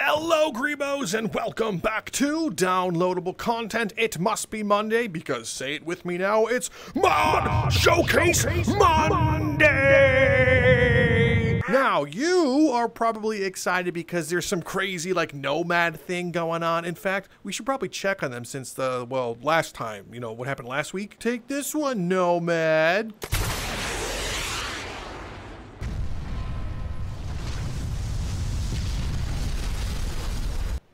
Hello Grebos and welcome back to downloadable content. It must be Monday because, say it with me now, it's Mod Showcase Monday! Now, you are probably excited because there's some crazy like nomad thing going on. In fact, we should probably check on them since the, well, last time, you know, what happened last week? Take this one, nomad.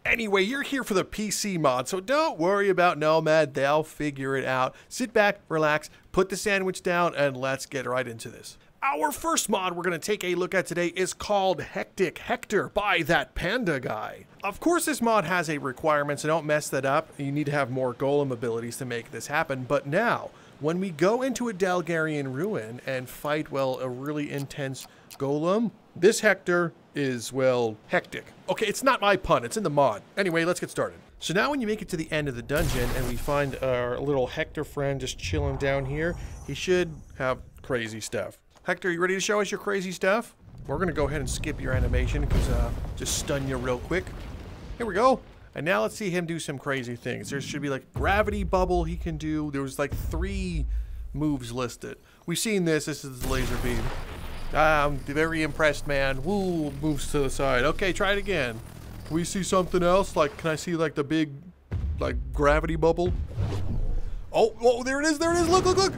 Anyway, you're here for the PC mod, so don't worry about Nomad, they'll figure it out. Sit back, relax, put the sandwich down, and let's get right into this. Our first mod we're going to take a look at today is called Hector by thatpandaguy. Of course, this mod has a requirement, so don't mess that up. You need to have more golem abilities to make this happen, but now, when we go into a Dalgarian ruin and fight, well, a really intense golem, this Hector is, well, hectic. Okay, it's not my pun, it's in the mod. Anyway, let's get started. So now when you make it to the end of the dungeon and we find our little Hector friend just chilling down here, he should have crazy stuff. Hector, you ready to show us your crazy stuff? We're gonna go ahead and skip your animation because just stun you real quick. Here we go. And now let's see him do some crazy things. There should be like gravity bubble he can do. There was like 3 moves listed. We've seen this. This is the laser beam. I'm very impressed, man. Woo, moves to the side. Okay, try it again. Can we see something else? Like, can I see like the big, like, gravity bubble? Oh, there it is, there it is. Look, look, look.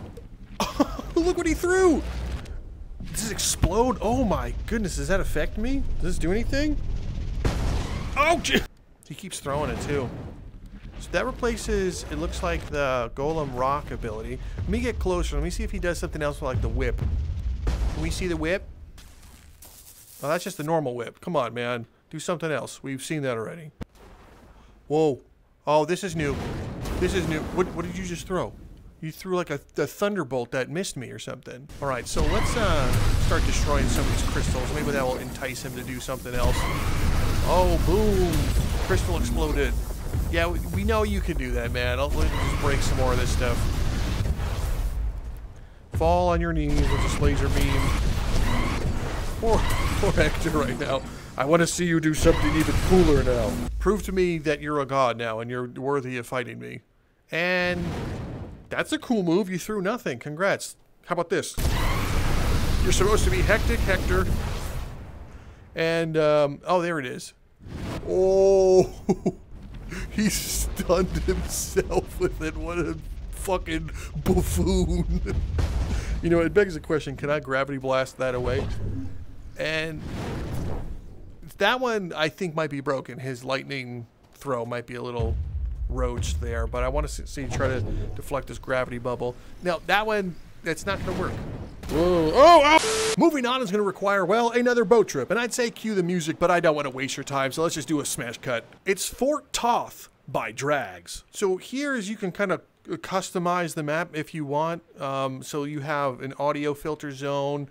Look what he threw. Does this explode? Oh my goodness, does that affect me? Does this do anything? Oh, he keeps throwing it too. So that replaces, it looks like the Golem Rock ability. Let me get closer. Let me see if he does something else with like the whip. Can we see the whip? Oh, that's just the normal whip. Come on, man. Do something else. We've seen that already. Whoa. Oh, this is new. This is new. What did you just throw? You threw like a thunderbolt that missed me or something. All right, so let's start destroying some of these crystals. Maybe that will entice him to do something else. Oh, boom. Crystal exploded. Yeah, we know you can do that, man. Let's just break some more of this stuff. Fall on your knees with this laser beam. Poor Hector right now. I want to see you do something even cooler now. Prove to me that you're a god now and you're worthy of fighting me. And that's a cool move. You threw nothing. Congrats. How about this? You're supposed to be hectic, Hector. And, oh, there it is. Oh, he stunned himself with it. What a fucking buffoon. You know, it begs the question, can I gravity blast that away? And that one, I think, might be broken. His lightning throw might be a little roached there, but I want to see try to deflect this gravity bubble. Now, that one, that's not going to work. Whoa. Oh, oh! Moving on is going to require, well, another boat trip. And I'd say cue the music, but I don't want to waste your time, so let's just do a smash cut. It's Fort Toth by Drags. So here is you can kind of customize the map if you want. So you have an audio filter zone.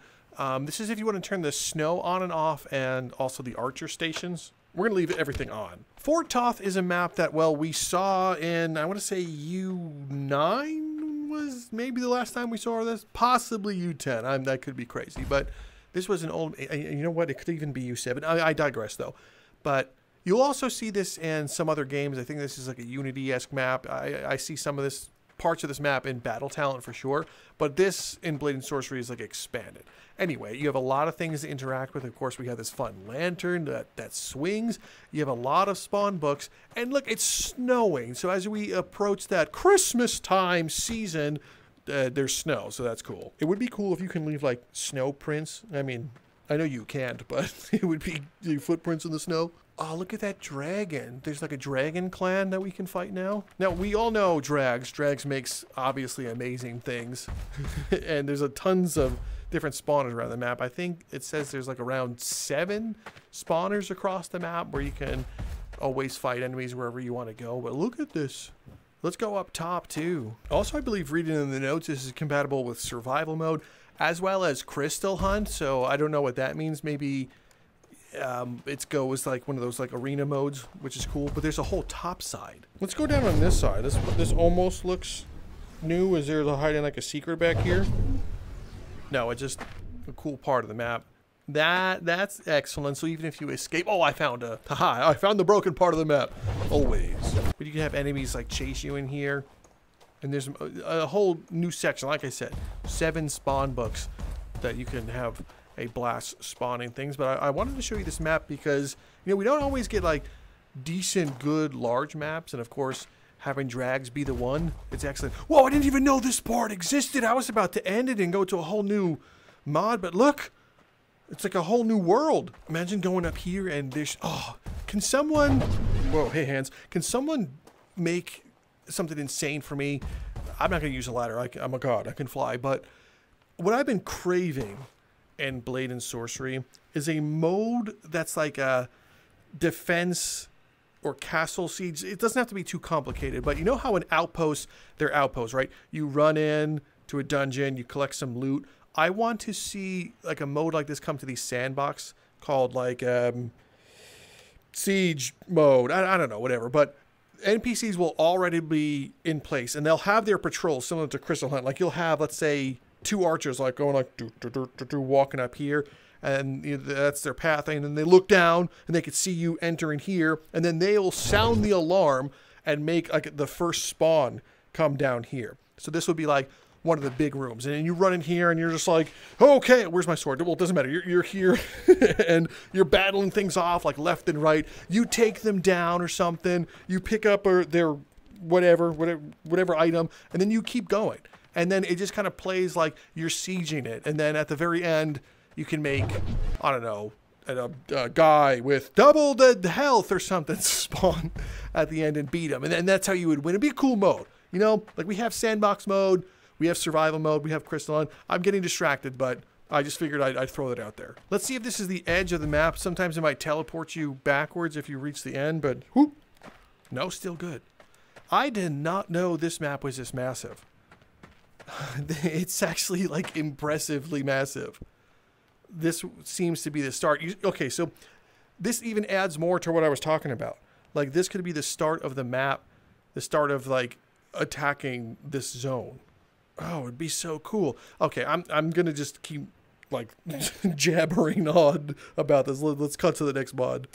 This is if you want to turn the snow on and off and also the archer stations. We're going to leave everything on. Fort Toth is a map that, well, we saw in, I want to say U9 was maybe the last time we saw this. Possibly U10. That could be crazy. But this was an old, you know what? It could even be U7. I digress, though. But you'll also see this in some other games. I think this is like a Unity-esque map. I see some of this, parts of this map in Battle Talent for sure, but this in Blade and Sorcery is like expanded. Anyway, you have a lot of things to interact with. Of course, we have this fun lantern that swings. You have a lot of spawn books, and look, it's snowing. So as we approach that Christmas time season, there's snow, so that's cool. It would be cool if you can leave like snow prints. I mean, I know you can't, but it would be footprints in the snow. Oh, look at that dragon. There's like a dragon clan that we can fight now. Now, we all know Drags. Drags makes, obviously, amazing things. And there's tons of different spawners around the map. I think it says there's like around 7 spawners across the map where you can always fight enemies wherever you want to go. But look at this. Let's go up top, too. Also, I believe reading in the notes, this is compatible with survival mode as well as crystal hunt. So I don't know what that means. Maybe it goes like one of those like arena modes, which is cool, but there's a whole top side. Let's go down on this side. This almost looks new. Is there hiding like a secret back here? No, it's just a cool part of the map. That's excellent. So even if you escape, oh, I found the broken part of the map. Always. But you can have enemies like chase you in here. And there's a whole new section. Like I said, 7 spawn books that you can have a blast spawning things. But I wanted to show you this map because, you know, we don't always get like decent, good, large maps. And of course, having drags be the one. It's excellent. Whoa, I didn't even know this part existed. I was about to end it and go to a whole new mod. But look. It's like a whole new world. Imagine going up here and there's... Oh, can someone... Whoa, hey, hands. Can someone make something insane for me? I'm not going to use a ladder. I'm a god. I can fly. But what I've been craving in Blade and Sorcery is a mode that's like a defense or castle siege. It doesn't have to be too complicated. But you know how an outpost... They're outposts, right? You run in to a dungeon. You collect some loot. I want to see like a mode like this come to the sandbox called like siege mode. I don't know, whatever. But NPCs will already be in place and they'll have their patrols similar to Crystal Hunt. Like you'll have, let's say, 2 archers like going like walking up here, and you know, that's their path. And then they look down and they can see you entering here, and then they'll sound the alarm and make like the first spawn come down here. So this would be like one of the big rooms, and then you run in here and you're just like, okay, where's my sword? Well, it doesn't matter. You're here and you're battling things off like left and right. You take them down or something. You pick up their whatever item, and then you keep going. And then it just kind of plays like you're sieging it. And then at the very end, you can make, I don't know, a guy with double the health or something spawn at the end and beat him. And then that's how you would win. It'd be a cool mode. You know, like we have sandbox mode. We have survival mode, we have crystalline. I'm getting distracted, but I just figured I'd throw that out there. Let's see if this is the edge of the map. Sometimes it might teleport you backwards if you reach the end, but whoop. No, still good. I did not know this map was this massive. It's actually like impressively massive. This seems to be the start. Okay, so this even adds more to what I was talking about. Like this could be the start of the map, the start of like attacking this zone. Oh, it'd be so cool. Okay, I'm gonna just keep like jabbering on about this. Let's cut to the next mod.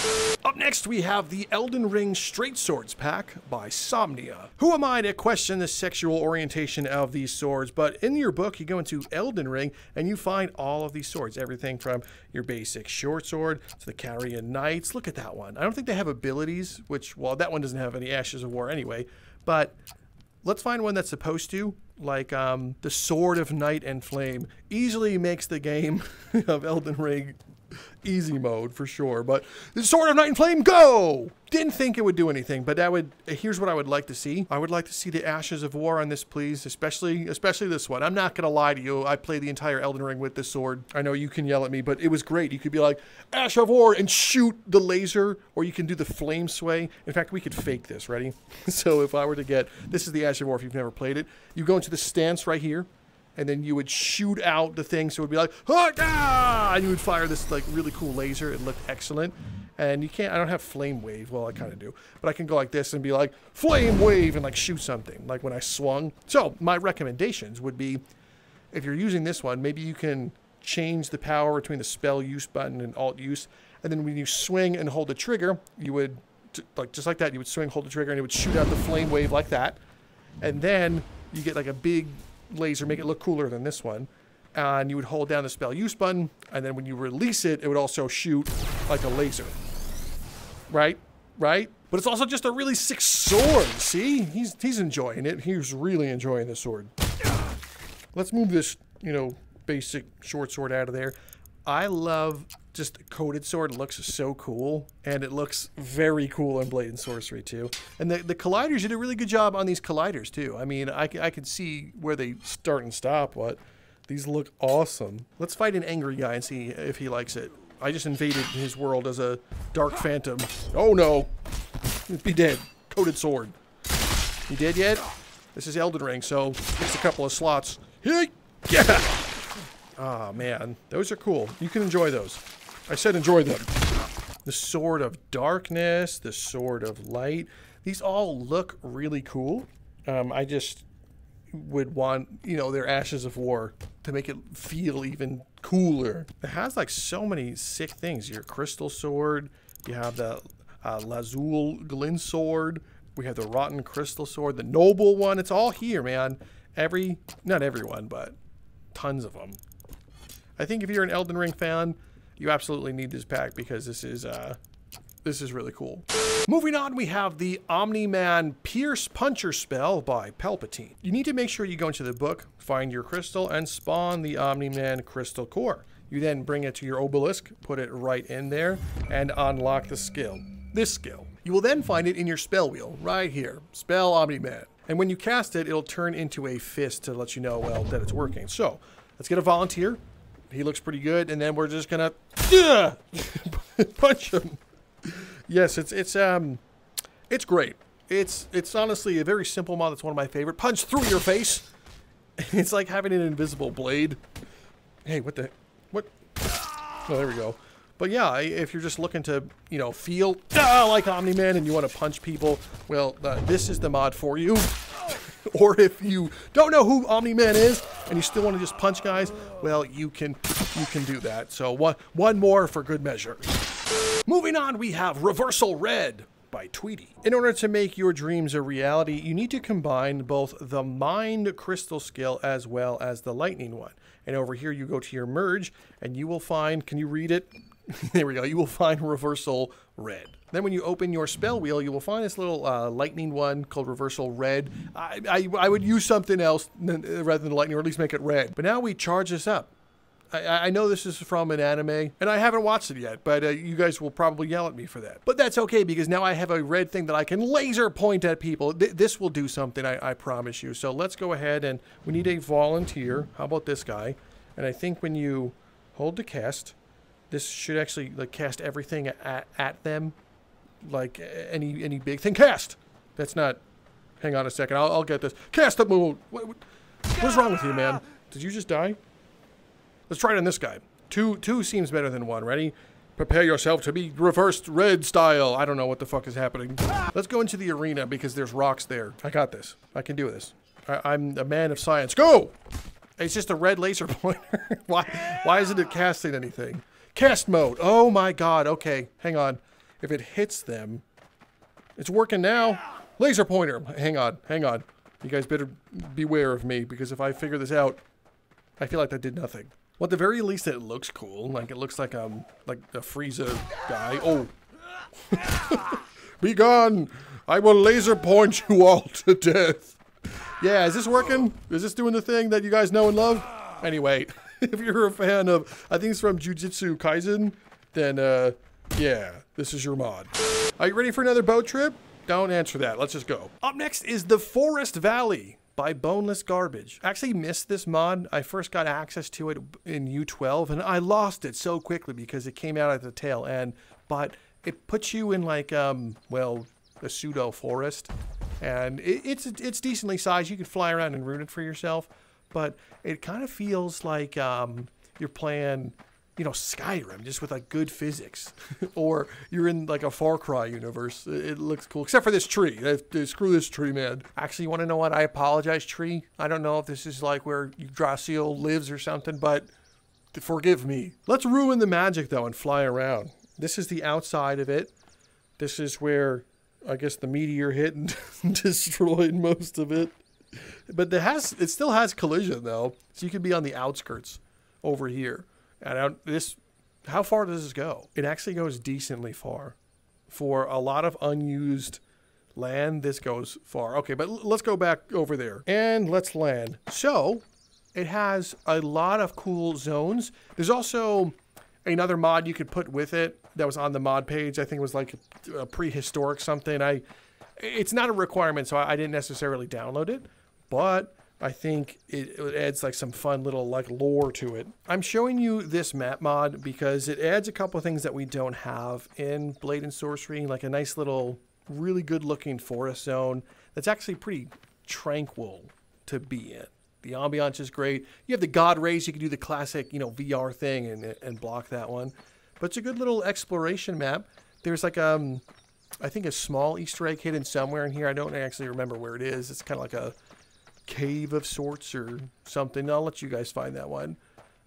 Up next, we have the Elden Ring Straight Swords pack by Somnia. Who am I to question the sexual orientation of these swords? But in your book, you go into Elden Ring and you find all of these swords. Everything from your basic short sword to the Carrion Knights. Look at that one. I don't think they have abilities, which, well, that one doesn't have any Ashes of War anyway. But let's find one that's supposed to. Like the Sword of Night and Flame easily makes the game of Elden Ring easy mode for sure. But the Sword of Night and Flame, go! Didn't think it would do anything, but that would. Here's what I would like to see. I would like to see the Ashes of War on this, please. Especially this one. I'm not gonna lie to you. I played the entire Elden Ring with this sword. I know you can yell at me, but it was great. You could be like Ash of War and shoot the laser, or you can do the flame sway. In fact, we could fake this. Ready? So if I were to get this is the Ash of War. If you've never played it, you go into the stance right here. And then you would shoot out the thing, so it would be like, ah! And you would fire this like really cool laser. It looked excellent. And you can't, I don't have flame wave. Well, I kind of do. But I can go like this and be like, flame wave, and like shoot something, like when I swung. So my recommendations would be, if you're using this one, maybe you can change the power between the spell use button and alt use. And then when you swing and hold the trigger, you would, like just like that, you would swing, hold the trigger, and it would shoot out the flame wave like that. And then you get like a big laser, make it look cooler than this one, and you would hold down the spell use button, and then when you release it, it would also shoot like a laser. Right? But it's also just a really sick sword. See? He's enjoying it. He's really enjoying the sword. Let's move this, you know, basic short sword out of there. I love just the coated sword. It looks so cool, and it looks very cool in Blade and Sorcery too. And the colliders, you did a really good job on these colliders too. I mean, I could see where they start and stop, but these look awesome. Let's fight an angry guy and see if he likes it. I just invaded his world as a dark phantom. Oh no, be dead. Coated sword. You dead yet? This is Elden Ring, so just a couple of slots. Yeah. Oh man, those are cool. You can enjoy those. I said enjoy them. The Sword of Darkness, the Sword of Light. These all look really cool. I just would want, you know, their Ashes of War to make it feel even cooler. It has like so many sick things. Your crystal sword. You have the Lazul Glint sword. We have the rotten crystal sword. The noble one. It's all here, man. Not everyone, but tons of them. I think if you're an Elden Ring fan, you absolutely need this pack because this is really cool. Moving on, we have the Omni-Man Pierce Puncher spell by Palpatine. You need to make sure you go into the book, find your crystal, and spawn the Omni-Man crystal core. You then bring it to your obelisk, put it right in there, and unlock the skill. This skill. You will then find it in your spell wheel, right here. Spell Omni-Man. And when you cast it, it'll turn into a fist to let you know, well, that it's working. So, let's get a volunteer. He looks pretty good, and then we're just gonna punch him. Yes, it's great. It's honestly a very simple mod. It's one of my favorite. Punch through your face. It's like having an invisible blade. Hey, what? Oh, there we go. But yeah, if you're just looking to, you know, feel like Omni-Man and you want to punch people, well, this is the mod for you. Or if you don't know who Omni-Man is and you still want to just punch guys, well, you can do that. So one more for good measure. Moving on, we have Reversal Red by Tweety. In order to make your dreams a reality, you need to combine both the Mind Crystal skill as well as the Lightning one. And over here, you go to your merge, and you will find, can you read it? There we go. You will find Reversal Red. Then when you open your spell wheel, you will find this little lightning one called Reversal Red. I would use something else rather than lightning, or at least make it red. But now we charge this up. I know this is from an anime, and I haven't watched it yet, but you guys will probably yell at me for that. But that's okay, because now I have a red thing that I can laser point at people. This will do something, I promise you. So let's go ahead, and we need a volunteer. How about this guy? And I think when you hold to cast, this should actually like cast everything at them. Like any big thing. Cast! That's not... Hang on a second, I'll get this. Cast the move! What's wrong with you, man? Did you just die? Let's try it on this guy. Two seems better than one. Ready? Prepare yourself to be reversed red style. I don't know what the fuck is happening. Let's go into the arena because there's rocks there. I got this. I can do this. I'm a man of science. Go! It's just a red laser pointer. Why isn't it casting anything? Cast mode. Oh my god. Okay, hang on. If it hits them, it's working now. Laser pointer. Hang on. You guys better beware of me because if I figure this out, I feel like that did nothing. Well, at the very least, it looks cool. Like it looks like a Frieza guy. Oh, be gone! I will laser point you all to death. Yeah, is this working? Is this doing the thing that you guys know and love? Anyway, if you're a fan of, I think it's from Jujutsu Kaisen, then yeah, this is your mod. Are you ready for another boat trip? Don't answer that. Let's just go. Up next is the Forest Valley by BonelessGarbage. I actually missed this mod. I first got access to it in U12 and I lost it so quickly because it came out at the tail end. But it puts you in like, well, a pseudo forest. And it's decently sized. You can fly around and ruin it for yourself. But it kind of feels like you're playing, you know, Skyrim, just with like good physics. Or you're in like a Far Cry universe. It looks cool, except for this tree. Screw this tree, man. Actually, you want to know what? I apologize, tree. I don't know if this is like where Yggdrasil lives or something, but forgive me. Let's ruin the magic though and fly around. This is the outside of it. This is where I guess the meteor hit and destroyed most of it. But it still has collision though, so you could be on the outskirts over here. And how far does this go? It actually goes decently far. For a lot of unused land, this goes far. Okay, but let's go back over there. And let's land. So, it has a lot of cool zones. There's also another mod you could put with it that was on the mod page. I think it was like a prehistoric something. It's not a requirement, so I didn't necessarily download it. But I think it adds like some fun little like lore to it. I'm showing you this map mod because it adds a couple of things that we don't have in Blade and Sorcery, like a nice little, really good looking forest zone that's actually pretty tranquil to be in. The ambiance is great. You have the God Rays, you can do the classic, you know, VR thing and block that one. But it's a good little exploration map. There's like, I think a small Easter egg hidden somewhere in here. I don't actually remember where it is. It's kind of like a cave of sorts or something. I'll let you guys find that one.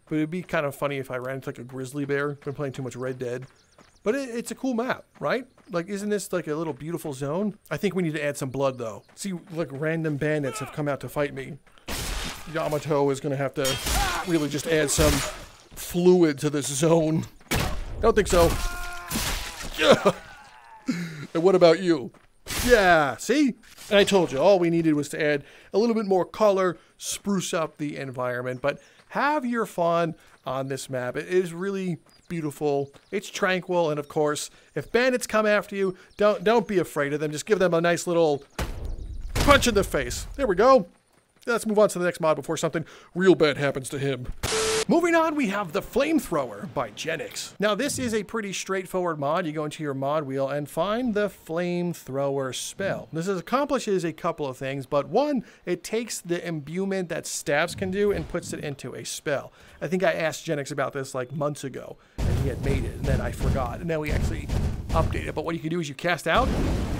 But it'd be kind of funny if I ran into like a grizzly bear. Been playing too much Red Dead. But it's a cool map, right? Like, isn't this like a little beautiful zone? I think we need to add some blood, though. See, like, random bandits have come out to fight me. Yamato is going to have to really just add some fluid to this zone. Don't think so. Yeah. And what about you? Yeah, see? And I told you, all we needed was to add a little bit more color, spruce up the environment, but have your fun on this map. It is really beautiful. It's tranquil, and of course, if bandits come after you, don't be afraid of them. Just give them a nice little punch in the face. There we go. Let's move on to the next mod before something real bad happens to him. Moving on, we have the Flamethrower by Jenix. Now, this is a pretty straightforward mod. You go into your mod wheel and find the Flamethrower spell. This accomplishes a couple of things, but one, it takes the imbuement that staves can do and puts it into a spell. I think I asked Jenix about this like months ago, and he had made it, and then I forgot, and then we actually updated it. But what you can do is you cast out,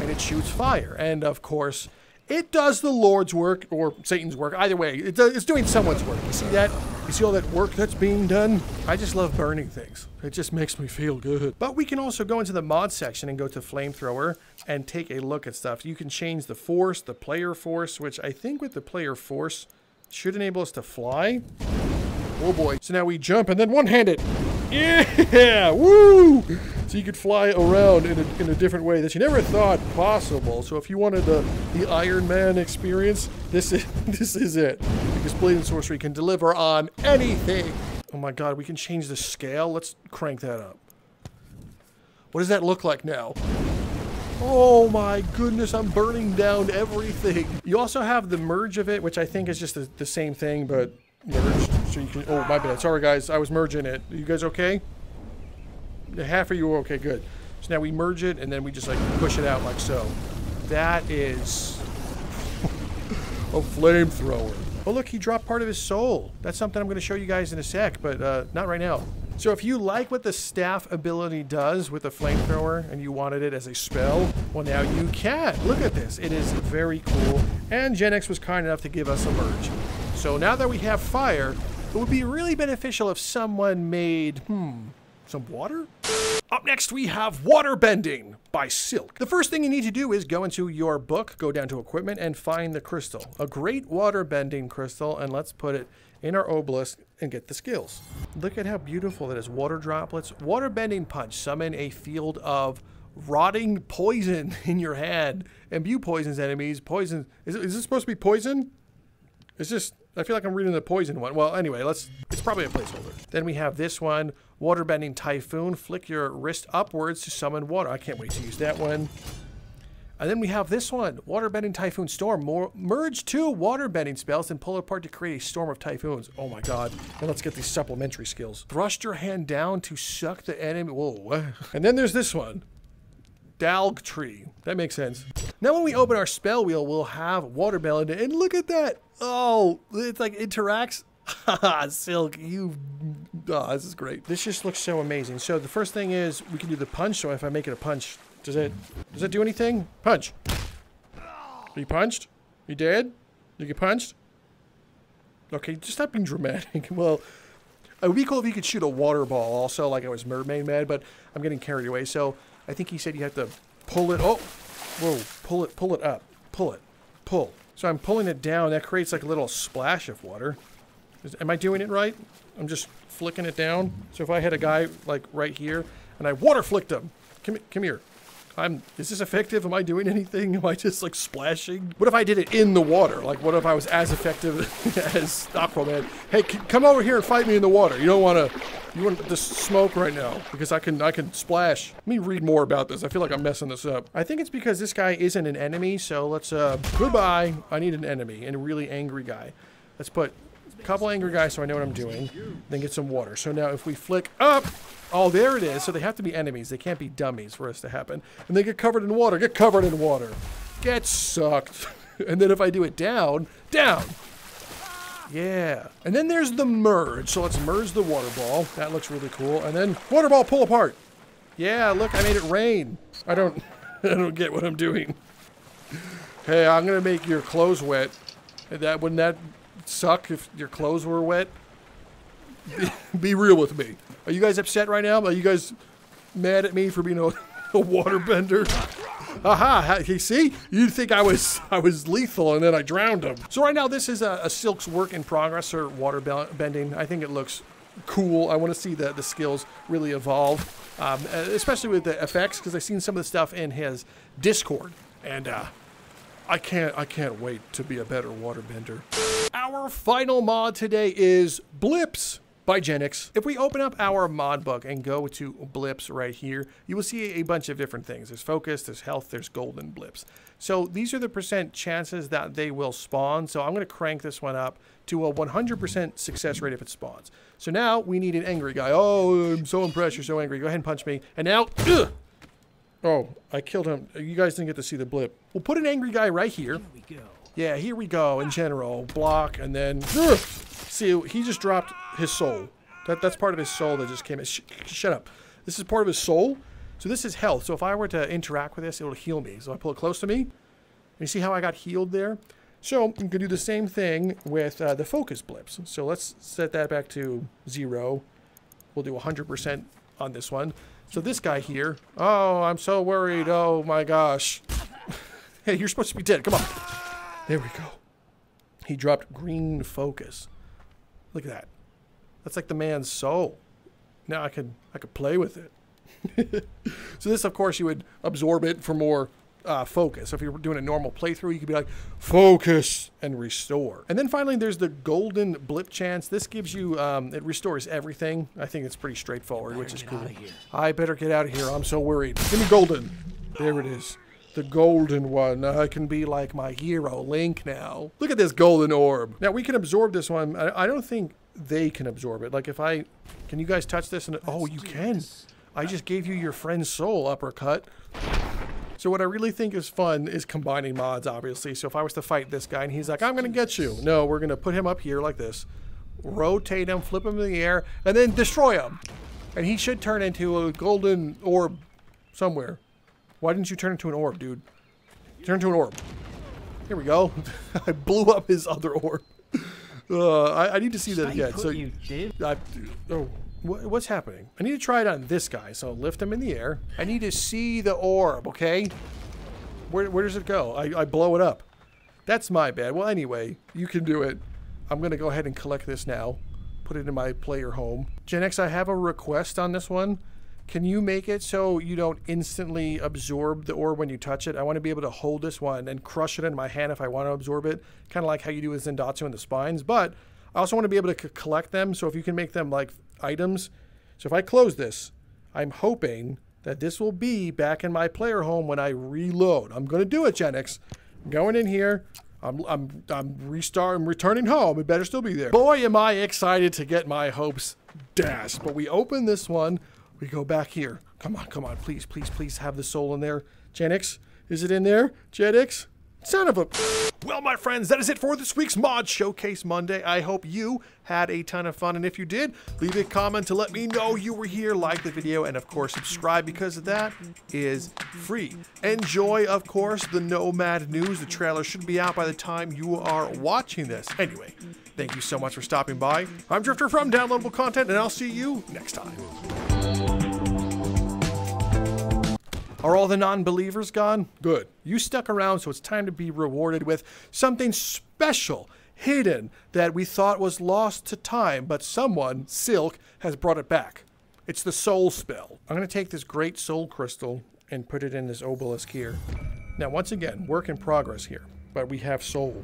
and it shoots fire, and of course, it does the Lord's work, or Satan's work. Either way, it's doing someone's work. You see that? You see all that work that's being done? I just love burning things. It just makes me feel good. But we can also go into the mod section and go to Flamethrower and take a look at stuff. You can change the force, the player force, which I think with the player force should enable us to fly. Oh boy. So now we jump and then one-handed. Yeah! Woo! So you could fly around in a different way that you never thought possible. So if you wanted the Iron Man experience, this is it. Because Blade and Sorcery can deliver on anything. Oh my god, we can change the scale. Let's crank that up. What does that look like now? Oh my goodness, I'm burning down everything. You also have the merge of it, which I think is just the same thing, but merged. So you can, oh my bad, sorry guys, I was merging it. Are you guys okay? Half of you are okay, good. So now we merge it and then we just like push it out like so. That is a flamethrower. Oh look, he dropped part of his soul. That's something I'm going to show you guys in a sec, but not right now. So if you like what the staff ability does with the flamethrower and you wanted it as a spell, well now you can. Look at this, it is very cool. And Jenix was kind enough to give us a merge. So now that we have fire, it would be really beneficial if someone made, some water? Up next, we have Water Bending by Silk. The first thing you need to do is go into your book, go down to equipment, and find the crystal. A great water bending crystal, and let's put it in our obelisk and get the skills. Look at how beautiful that is. Water droplets. Water bending punch. Summon a field of rotting poison in your hand. Imbue poisons enemies. Poison. Is this supposed to be poison? It's just, I feel like I'm reading the poison one. Well, anyway, it's probably a placeholder. Then we have this one, Waterbending Typhoon. Flick your wrist upwards to summon water. I can't wait to use that one. And then we have this one, Waterbending Typhoon Storm. Merge two waterbending spells and pull apart to create a storm of typhoons. Oh my god. And let's get these supplementary skills. Thrust your hand down to suck the enemy. Whoa. And then there's this one. Dalg Tree. That makes sense. Now when we open our spell wheel, we'll have Water Bending, and look at that. Oh, it's like interacts. Haha, Silk, this is great. This just looks so amazing. So the first thing is we can do the punch. So if I make it a punch, does it do anything? Punch. Are you punched? You dead? You get punched? Okay, just stop being dramatic. Well, it would be cool if you could shoot a water ball also, like I was Mermaid Mad, but I'm getting carried away. So I think he said you have to pull it. Oh, whoa, pull it up. Pull. So I'm pulling it down. That creates like a little splash of water. Am I doing it right? I'm just flicking it down. So if I had a guy like right here and I water flicked him. Come here. Is this effective? Am I doing anything? Am I just like splashing? What if I did it in the water? Like what if I was as effective as Aquaman? Hey, come over here and fight me in the water. You want this smoke right now because I can splash. Let me read more about this. I feel like I'm messing this up. I think it's because this guy isn't an enemy. So let's, goodbye. I need an enemy and a really angry guy. Let's put a couple angry guys so I know what I'm doing. Then get some water. So now if we flick up, oh, there it is. So they have to be enemies. They can't be dummies for us to happen. And they get covered in water. Get covered in water. Get sucked. And then if I do it down. Yeah. And then there's the merge. So let's merge the water ball. That looks really cool. And then water ball pull apart. Yeah, look, I made it rain. I don't get what I'm doing. Hey, I'm going to make your clothes wet. Wouldn't that suck if your clothes were wet? Be real with me. Are you guys upset right now? Are you guys mad at me for being a waterbender? Aha! You see? You'd think I was lethal, and then I drowned him. So right now, this is a Silk's work in progress, or water bending. I think it looks cool. I want to see the skills really evolve, especially with the effects, because I've seen some of the stuff in his Discord, and I can't wait to be a better waterbender. Our final mod today is blips by Jenix. If we open up our mod book and go to blips right here, you will see a bunch of different things. There's focus, there's health, there's golden blips. So these are the % chances that they will spawn. So I'm going to crank this one up to a 100% success rate if it spawns. So now we need an angry guy. Oh, I'm so impressed, you're so angry. Go ahead and punch me. And now, ugh! Oh, I killed him. You guys didn't get to see the blip. We'll put an angry guy right here. Here we go. Yeah, here we go. In general, block, and then, ugh! See, he just dropped his soul. That's part of his soul that just came in. Shut up. This is part of his soul. So this is health. So if I were to interact with this, it will heal me. So I pull it close to me. And you see how I got healed there? So I'm going to do the same thing with the focus blips. So let's set that back to 0. We'll do 100% on this one. So this guy here. Oh, I'm so worried. Oh my gosh. Hey, you're supposed to be dead. Come on. There we go. He dropped green focus. Look at that. That's like the man's soul. Now I could play with it. So this, of course, you would absorb it for more focus. So if you're doing a normal playthrough, you could be like, focus and restore. And then finally, there's the golden blip chance. This gives you, it restores everything. I think it's pretty straightforward, which is cool. I better get out of here. I'm so worried. Give me golden. There it is. The golden one. I can be like my hero, Link, now. Look at this golden orb. Now, we can absorb this one. I don't think they can absorb it. Like if can you guys touch this? And oh, you can. I just gave you your friend's soul, uppercut. So what I really think is fun is combining mods, obviously. So if I was to fight this guy and he's like, I'm going to get you. No, we're going to put him up here like this. Rotate him, flip him in the air, and then destroy him. And he should turn into a golden orb somewhere. Why didn't you turn into an orb, dude? Turn into an orb. Here we go. I blew up his other orb. I need to see that again. So you did? Oh. What's happening? I need to try it on this guy. So lift him in the air. I need to see the orb, okay? Where does it go? I blow it up. That's my bad. Well, anyway, you can do it. I'm going to go ahead and collect this now. Put it in my player home. Jenix, I have a request on this one. Can you make it so you don't instantly absorb the orb when you touch it? I want to be able to hold this one and crush it in my hand if I want to absorb it. Kind of like how you do with Zendatsu and the spines. But I also want to be able to collect them. So if you can make them like items. So if I close this, I'm hoping that this will be back in my player home when I reload. I'm going to do it, Jenix. I'm going in here. I'm returning home. It better still be there. Boy, am I excited to get my hopes dashed. But we open this one. We go back here. Come on, come on. Please, please, please have the soul in there. Jenix, is it in there? Jenix? Son of a... Well, my friends, that is it for this week's Mod Showcase Monday. I hope you had a ton of fun, and if you did, leave a comment to let me know you were here, like the video, and of course, subscribe, because that is free. Enjoy, of course, the Nomad news. The trailer should be out by the time you are watching this. Anyway, thank you so much for stopping by. I'm Drifter from Downloadable Content, and I'll see you next time. Are all the non-believers gone? Good. You stuck around, so it's time to be rewarded with something special, hidden, that we thought was lost to time, but someone, Silk, has brought it back. It's the soul spell. I'm going to take this great soul crystal and put it in this obelisk here. Now, once again, work in progress here, but we have soul.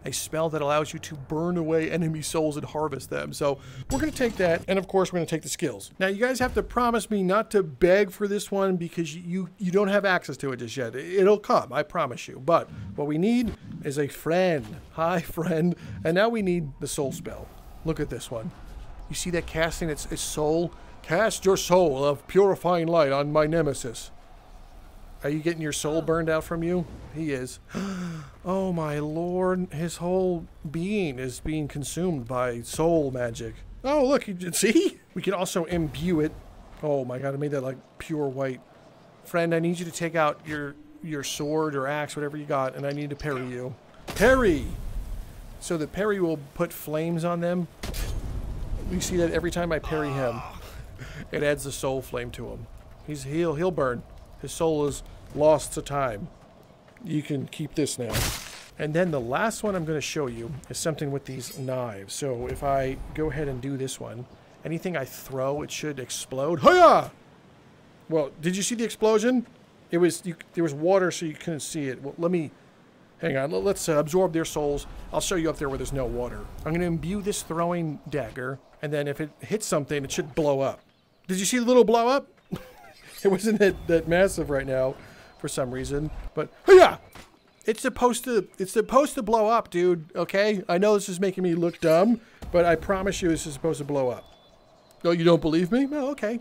A spell that allows you to burn away enemy souls and harvest them. So we're going to take that, and of course we're going to take the skills. Now you guys have to promise me not to beg for this one, because you don't have access to it just yet. It'll come, I promise you. But what we need is a friend. Hi, friend. And now we need the soul spell. Look at this one. You see that casting its soul? Cast your soul of purifying light on my nemesis. Are you getting your soul burned out from you? He is. Oh my lord, his whole being is being consumed by soul magic. Oh look, you see? We can also imbue it. Oh my god, I made that like pure white. Friend, I need you to take out your sword or axe, whatever you got, and I need to parry you. Parry! So the parry will put flames on them. You see that every time I parry him, it adds the soul flame to him. He'll burn. His soul is lost to time. You can keep this now. And then the last one I'm going to show you is something with these knives. So if I go ahead and do this one, anything I throw, it should explode. Hiya! Well, did you see the explosion? There was water, so you couldn't see it. Well, let me... Hang on, let's absorb their souls. I'll show you up there where there's no water. I'm going to imbue this throwing dagger, and then if it hits something, it should blow up. Did you see the little blow up? It wasn't that massive right now for some reason, but yeah, it's supposed to blow up, dude. Okay, I know this is making me look dumb, but I promise you this is supposed to blow up. Oh, you don't believe me? Oh, okay.